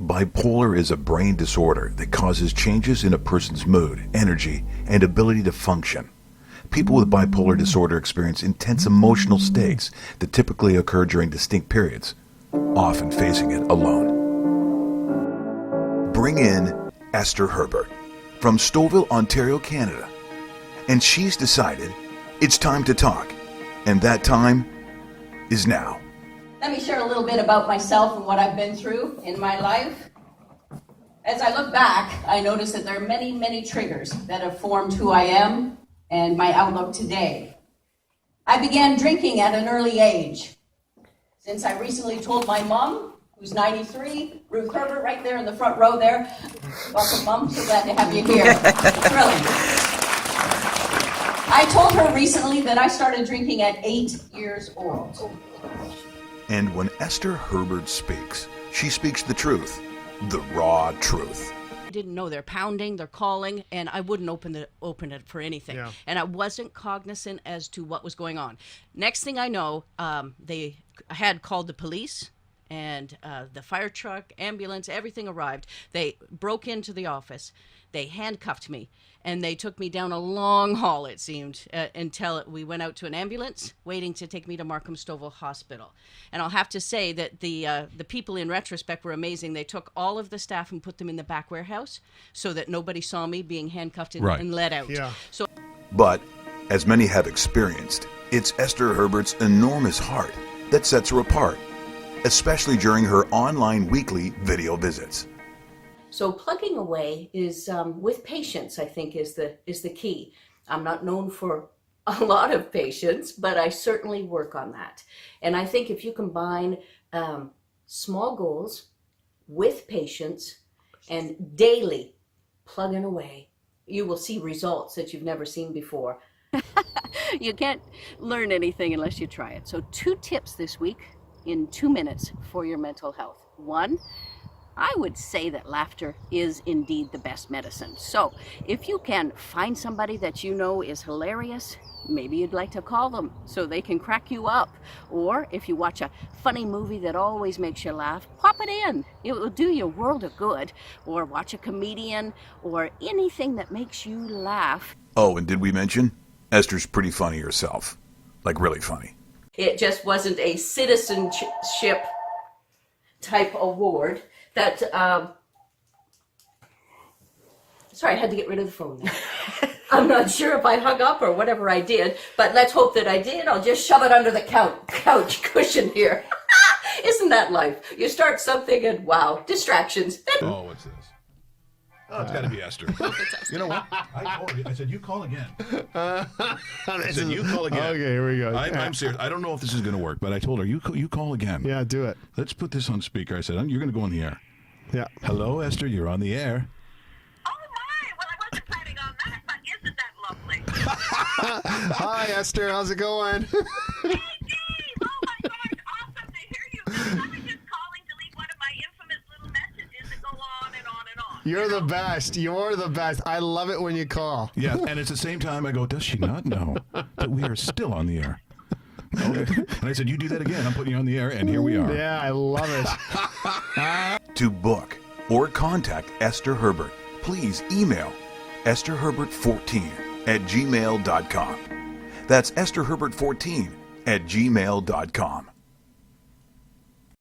Bipolar is a brain disorder that causes changes in a person's mood, energy, and ability to function. People with bipolar disorder experience intense emotional states that typically occur during distinct periods, often facing it alone. Bring in Esther Herbert from Stouffville, Ontario, Canada. And she's decided it's time to talk, and that time is now. Let me share a little bit about myself and what I've been through in my life. As I look back, I notice that there are many, many triggers that have formed who I am and my outlook today. I began drinking at an early age. Since I recently told my mom, who's 93, Ruth Herbert, right there in the front row there. Welcome, Mom. So glad to have you here. Thrilling. I told her recently that I started drinking at 8 years old. And when Esther Herbert speaks, she speaks the truth, the raw truth. I didn't know they're pounding, they're calling, and I wouldn't open it for anything. Yeah. And I wasn't cognizant as to what was going on. Next thing I know, they had called the police, and the fire truck, ambulance, everything arrived. They broke into the office. They handcuffed me, and they took me down a long hall, it seemed, until we went out to an ambulance waiting to take me to Markham Stouffville Hospital. And I'll have to say that the people in retrospect were amazing. They took all of the staff and put them in the back warehouse so that nobody saw me being handcuffed and let out. Yeah. But, as many have experienced, it's Esther Herbert's enormous heart that sets her apart, especially during her online weekly video visits. So plugging away is with patience, I think, is the key. I'm not known for a lot of patience, but I certainly work on that. And I think if you combine small goals with patience and daily plugging away, you will see results that you've never seen before. You can't learn anything unless you try it. So 2 tips this week in 2 minutes for your mental health. 1, I would say that laughter is indeed the best medicine. So if you can find somebody that you know is hilarious, maybe you'd like to call them so they can crack you up. Or if you watch a funny movie that always makes you laugh, pop it in. It will do you a world of good. Or watch a comedian or anything that makes you laugh. Oh, and did we mention? Esther's pretty funny herself. Like really funny. It just wasn't a citizenship type award. That, sorry, I had to get rid of the phone. I'm not sure if I hung up or whatever I did, but let's hope that I did. I'll just shove it under the couch cushion here. Isn't that life? You start something and wow, distractions. Oh, what's this? Oh, it's got to be Esther. You know what? I told you. I said, you call again. I said, you call again. Okay, here we go. I'm serious. I don't know if this is going to work, but I told her, you call again. Yeah, do it. Let's put this on speaker. I said, you're going to go on the air. Yeah. Hello, Esther. You're on the air. Oh, my. Well, I wasn't planning on that, but isn't that lovely? Hi, Esther. How's it going? Hey, Dave. Oh, my gosh. Awesome to hear you. I was just calling to leave one of my infamous little messages that go on and on and on. You're the best. You're the best. I love it when you call. Yeah, and it's the same time I go, does she not know that we are still on the air? Okay. And I said, you do that again. I'm putting you on the air, and here we are. Yeah, I love it. To book or contact Esther Herbert, please email estherherbert14@gmail.com. That's estherherbert14@gmail.com.